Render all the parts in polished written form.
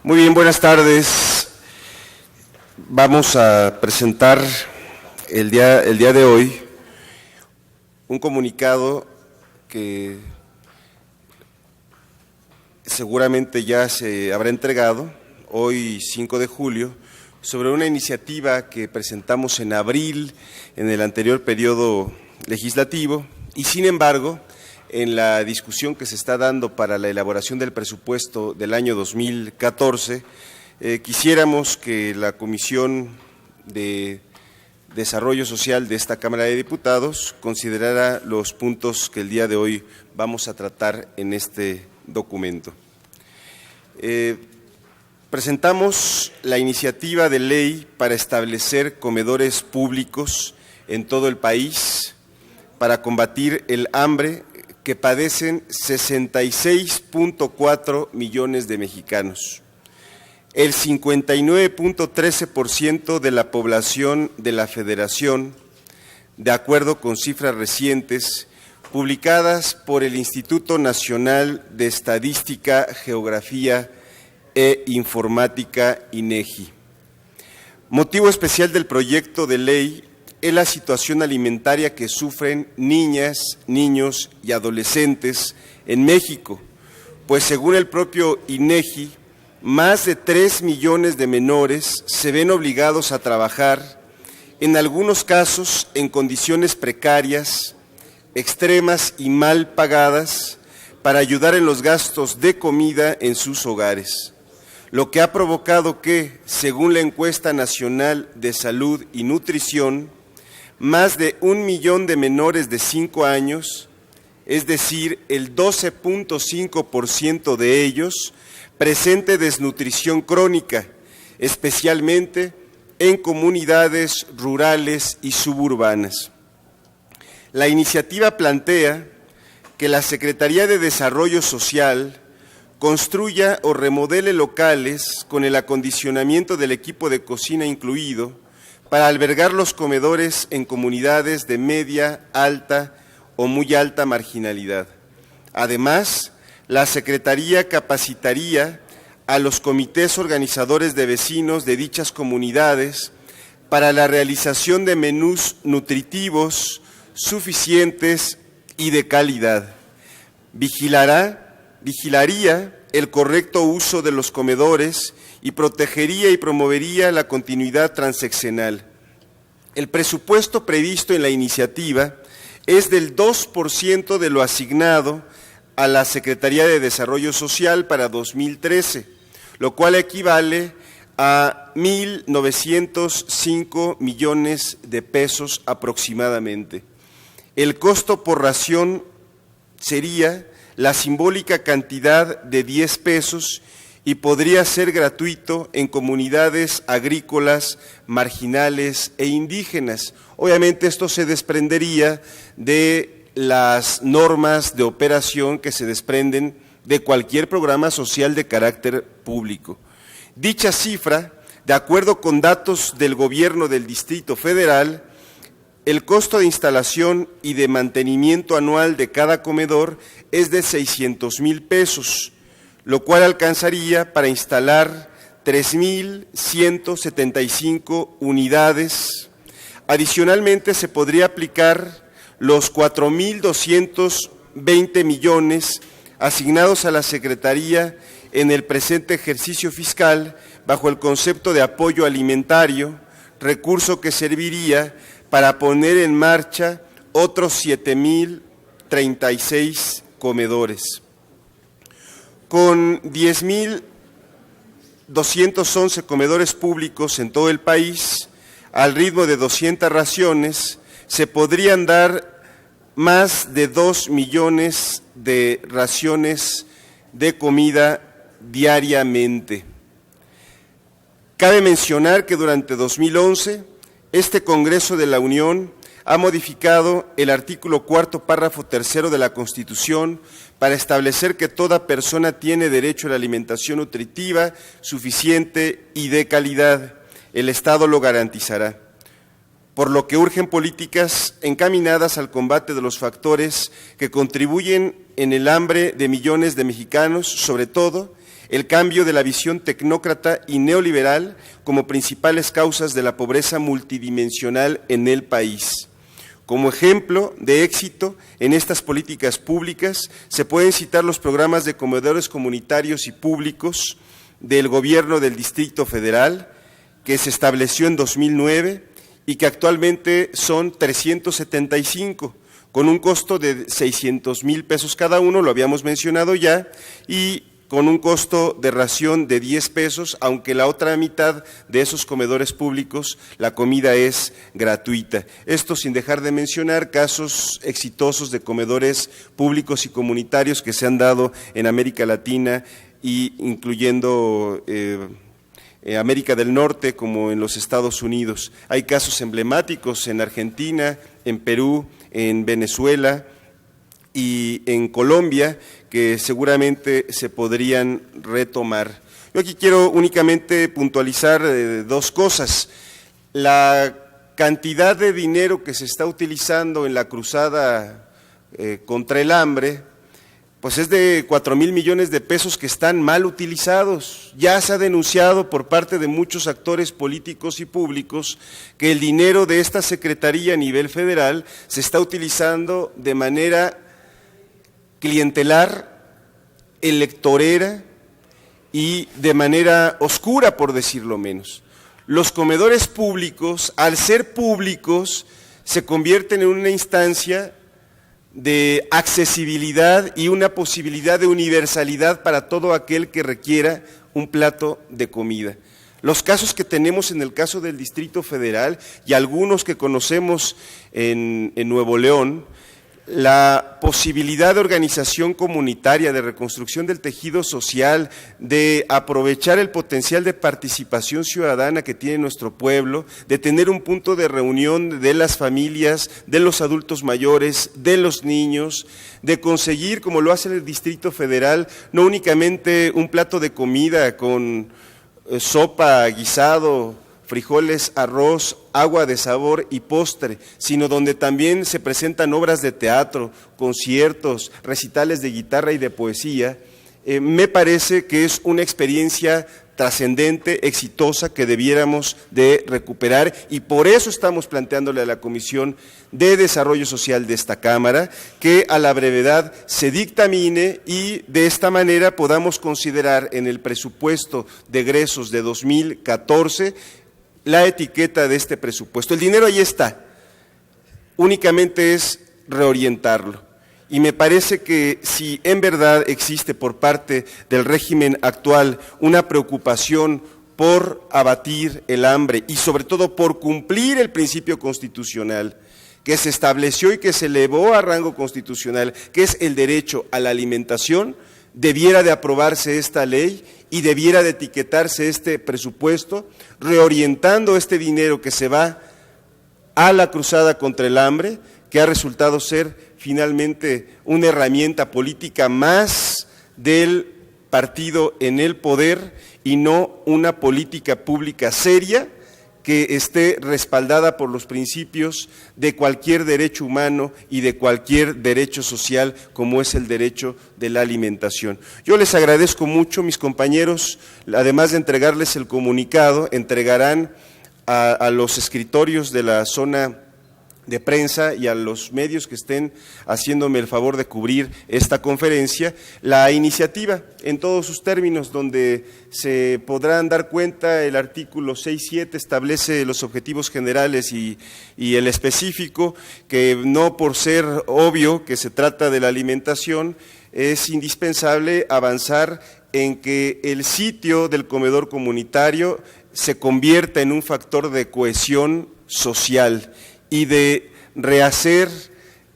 Muy bien, buenas tardes. Vamos a presentar el día de hoy un comunicado que seguramente ya se habrá entregado, hoy 5 de julio, sobre una iniciativa que presentamos en abril, en el anterior periodo legislativo, y sin embargo, en la discusión que se está dando para la elaboración del presupuesto del año 2014, quisiéramos que la Comisión de Desarrollo Social de esta Cámara de Diputados considerara los puntos que el día de hoy vamos a tratar en este documento. Presentamos la iniciativa de ley para establecer comedores públicos en todo el país para combatir el hambre que padecen 66.4 millones de mexicanos. El 59.13% de la población de la Federación, de acuerdo con cifras recientes publicadas por el Instituto Nacional de Estadística, Geografía e Informática, INEGI. Motivo especial del proyecto de ley es la situación alimentaria que sufren niñas, niños y adolescentes en México, pues según el propio INEGI, más de 3 millones de menores se ven obligados a trabajar, en algunos casos en condiciones precarias, extremas y mal pagadas, para ayudar en los gastos de comida en sus hogares, lo que ha provocado que, según la Encuesta Nacional de Salud y Nutrición, más de 1 millón de menores de 5 años, es decir, el 12.5% de ellos, presente desnutrición crónica, especialmente en comunidades rurales y suburbanas. La iniciativa plantea que la Secretaría de Desarrollo Social construya o remodele locales con el acondicionamiento del equipo de cocina incluido para albergar los comedores en comunidades de media, alta o muy alta marginalidad. Además, la Secretaría capacitaría a los comités organizadores de vecinos de dichas comunidades para la realización de menús nutritivos, suficientes y de calidad. Vigilaría el correcto uso de los comedores y protegería y promovería la continuidad transeccional. El presupuesto previsto en la iniciativa es del 2% de lo asignado a la Secretaría de Desarrollo Social para 2013, lo cual equivale a 1.905 millones de pesos aproximadamente. El costo por ración sería la simbólica cantidad de 10 pesos y podría ser gratuito en comunidades agrícolas, marginales e indígenas. Obviamente esto se desprendería de las normas de operación que se desprenden de cualquier programa social de carácter público. Dicha cifra, de acuerdo con datos del Gobierno del Distrito Federal, el costo de instalación y de mantenimiento anual de cada comedor es de 600,000 pesos, lo cual alcanzaría para instalar 3,175 unidades. Adicionalmente, se podría aplicar los 4,220 millones asignados a la Secretaría en el presente ejercicio fiscal bajo el concepto de apoyo alimentario, recurso que serviría para poner en marcha otros 7,036 comedores. Con 10,211 comedores públicos en todo el país, al ritmo de 200 raciones, se podrían dar más de 2 millones de raciones de comida diariamente. Cabe mencionar que durante 2011, este Congreso de la Unión ha modificado el artículo 4, párrafo 3 de la Constitución para establecer que toda persona tiene derecho a la alimentación nutritiva, suficiente y de calidad. El Estado lo garantizará. Por lo que urgen políticas encaminadas al combate de los factores que contribuyen en el hambre de millones de mexicanos, sobre todo el cambio de la visión tecnócrata y neoliberal como principales causas de la pobreza multidimensional en el país. Como ejemplo de éxito en estas políticas públicas se pueden citar los programas de comedores comunitarios y públicos del Gobierno del Distrito Federal, que se estableció en 2009 y que actualmente son 375, con un costo de 600,000 pesos cada uno, lo habíamos mencionado ya, y con un costo de ración de 10 pesos, aunque la otra mitad de esos comedores públicos, la comida es gratuita. Esto sin dejar de mencionar casos exitosos de comedores públicos y comunitarios que se han dado en América Latina y incluyendo América del Norte como en los Estados Unidos. Hay casos emblemáticos en Argentina, en Perú, en Venezuela y en Colombia, que seguramente se podrían retomar. Yo aquí quiero únicamente puntualizar dos cosas. La cantidad de dinero que se está utilizando en la cruzada contra el hambre, pues es de 4,000 millones de pesos que están mal utilizados. Ya se ha denunciado por parte de muchos actores políticos y públicos que el dinero de esta secretaría a nivel federal se está utilizando de manera clientelar, electorera y de manera oscura, por decirlo menos. Los comedores públicos, al ser públicos, se convierten en una instancia de accesibilidad y una posibilidad de universalidad para todo aquel que requiera un plato de comida. Los casos que tenemos en el caso del Distrito Federal y algunos que conocemos en Nuevo León, la posibilidad de organización comunitaria, de reconstrucción del tejido social, de aprovechar el potencial de participación ciudadana que tiene nuestro pueblo, de tener un punto de reunión de las familias, de los adultos mayores, de los niños, de conseguir, como lo hace el Distrito Federal, no únicamente un plato de comida con sopa, guisado, frijoles, arroz, agua de sabor y postre, sino donde también se presentan obras de teatro, conciertos, recitales de guitarra y de poesía. Me parece que es una experiencia trascendente, exitosa, que debiéramos de recuperar y por eso estamos planteándole a la Comisión de Desarrollo Social de esta Cámara que a la brevedad se dictamine y de esta manera podamos considerar en el presupuesto de egresos de 2014 la etiqueta de este presupuesto. El dinero ahí está, únicamente es reorientarlo. Y me parece que si en verdad existe por parte del régimen actual una preocupación por abatir el hambre y sobre todo por cumplir el principio constitucional que se estableció y que se elevó a rango constitucional, que es el derecho a la alimentación, debiera de aprobarse esta ley y debiera de etiquetarse este presupuesto, reorientando este dinero que se va a la cruzada contra el hambre, que ha resultado ser finalmente una herramienta política más del partido en el poder y no una política pública seria que esté respaldada por los principios de cualquier derecho humano y de cualquier derecho social como es el derecho de la alimentación. Yo les agradezco mucho, mis compañeros, además de entregarles el comunicado, entregarán a los escritorios de la zona de prensa y a los medios que estén haciéndome el favor de cubrir esta conferencia, la iniciativa en todos sus términos, donde se podrán dar cuenta. El artículo 6.7 establece los objetivos generales y el específico, que no por ser obvio que se trata de la alimentación, es indispensable avanzar en que el sitio del comedor comunitario se convierta en un factor de cohesión social y de rehacer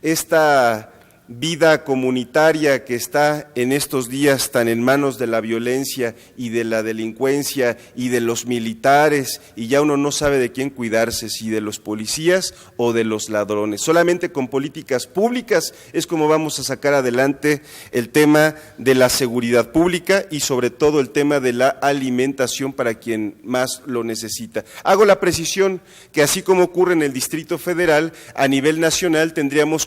esta vida comunitaria que está en estos días tan en manos de la violencia y de la delincuencia y de los militares, y ya uno no sabe de quién cuidarse, si de los policías o de los ladrones. Solamente con políticas públicas es como vamos a sacar adelante el tema de la seguridad pública y sobre todo el tema de la alimentación para quien más lo necesita. Hago la precisión que así como ocurre en el Distrito Federal, a nivel nacional tendríamos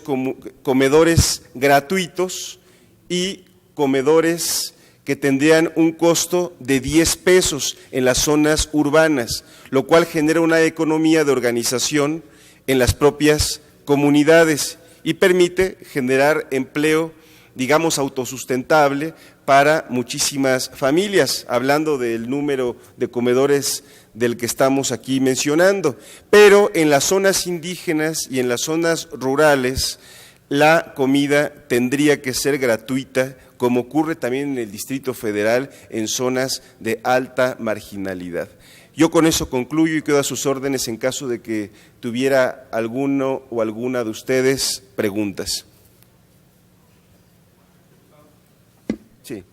comedores gratuitos y comedores que tendrían un costo de 10 pesos en las zonas urbanas, lo cual genera una economía de organización en las propias comunidades y permite generar empleo, digamos, autosustentable para muchísimas familias, hablando del número de comedores del que estamos aquí mencionando. Pero en las zonas indígenas y en las zonas rurales, la comida tendría que ser gratuita, como ocurre también en el Distrito Federal en zonas de alta marginalidad. Yo con eso concluyo y quedo a sus órdenes en caso de que tuviera alguno o alguna de ustedes preguntas. Sí.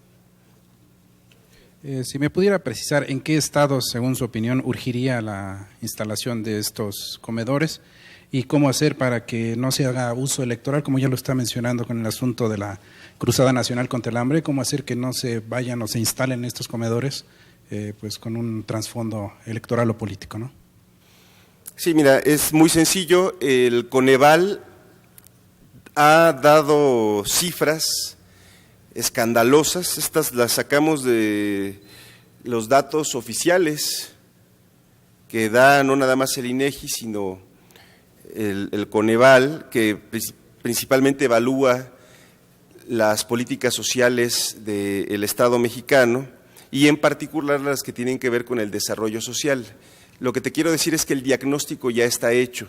Si me pudiera precisar en qué estados, según su opinión, urgiría la instalación de estos comedores y cómo hacer para que no se haga uso electoral, como ya lo está mencionando con el asunto de la Cruzada Nacional contra el Hambre, cómo hacer que no se vayan o se instalen estos comedores pues con un trasfondo electoral o político, ¿no? Sí, mira, es muy sencillo. El Coneval ha dado cifras escandalosas, estas las sacamos de los datos oficiales que da no nada más el INEGI, sino el Coneval, que principalmente evalúa las políticas sociales del Estado mexicano y en particular las que tienen que ver con el desarrollo social. Lo que te quiero decir es que el diagnóstico ya está hecho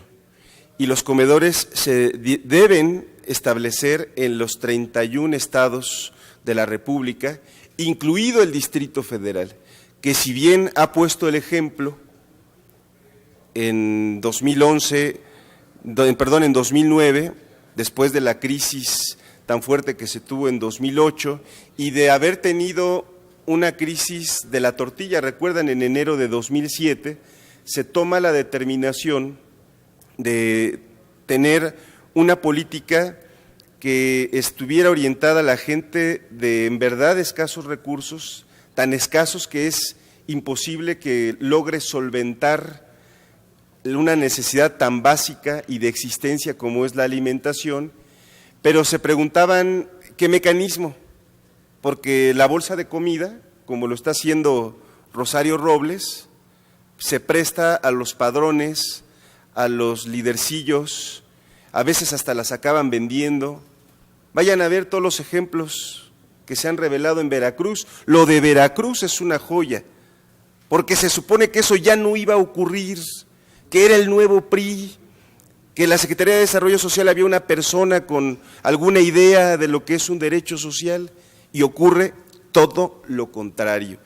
y los comedores se deben establecer en los 31 estados de la República, incluido el Distrito Federal, que si bien ha puesto el ejemplo en 2009, después de la crisis tan fuerte que se tuvo en 2008 y de haber tenido una crisis de la tortilla. Recuerdan, en enero de 2007 se toma la determinación de tener una política que estuviera orientada a la gente de en verdad escasos recursos, tan escasos que es imposible que logre solventar una necesidad tan básica y de existencia como es la alimentación, pero se preguntaban qué mecanismo, porque la bolsa de comida, como lo está haciendo Rosario Robles, se presta a los padrones, a los lidercillos, a veces hasta las acaban vendiendo. Vayan a ver todos los ejemplos que se han revelado en Veracruz. Lo de Veracruz es una joya, porque se supone que eso ya no iba a ocurrir, que era el nuevo PRI, que en la Secretaría de Desarrollo Social había una persona con alguna idea de lo que es un derecho social, y ocurre todo lo contrario.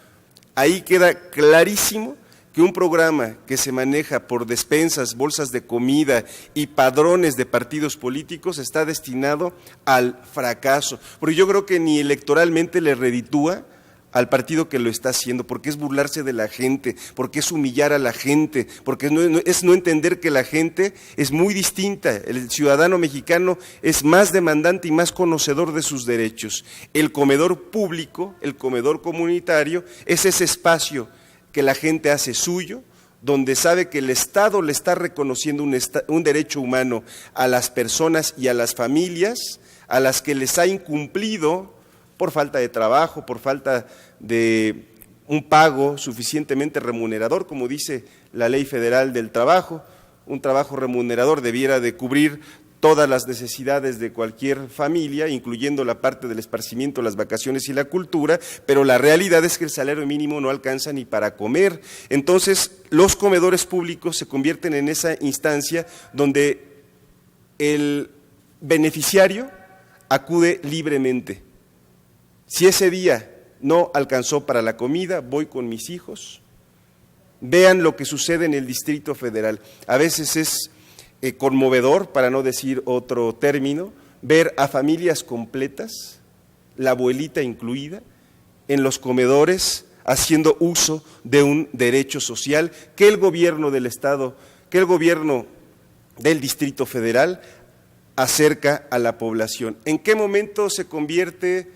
Ahí queda clarísimo que un programa que se maneja por despensas, bolsas de comida y padrones de partidos políticos está destinado al fracaso, porque yo creo que ni electoralmente le reditúa al partido que lo está haciendo, porque es burlarse de la gente, porque es humillar a la gente, porque es no entender que la gente es muy distinta. El ciudadano mexicano es más demandante y más conocedor de sus derechos. El comedor público, el comedor comunitario, es ese espacio que la gente hace suyo, donde sabe que el Estado le está reconociendo un derecho humano a las personas y a las familias a las que les ha incumplido por falta de trabajo, por falta de un pago suficientemente remunerador, como dice la Ley Federal del Trabajo. Un trabajo remunerador debiera de cubrir todas las necesidades de cualquier familia, incluyendo la parte del esparcimiento, las vacaciones y la cultura, pero la realidad es que el salario mínimo no alcanza ni para comer. Entonces, los comedores públicos se convierten en esa instancia donde el beneficiario acude libremente. Si ese día no alcanzó para la comida, voy con mis hijos. Vean lo que sucede en el Distrito Federal. A veces es conmovedor, para no decir otro término, ver a familias completas, la abuelita incluida, en los comedores haciendo uso de un derecho social que el gobierno del Estado, que el gobierno del Distrito Federal acerca a la población. ¿En qué momento se convierte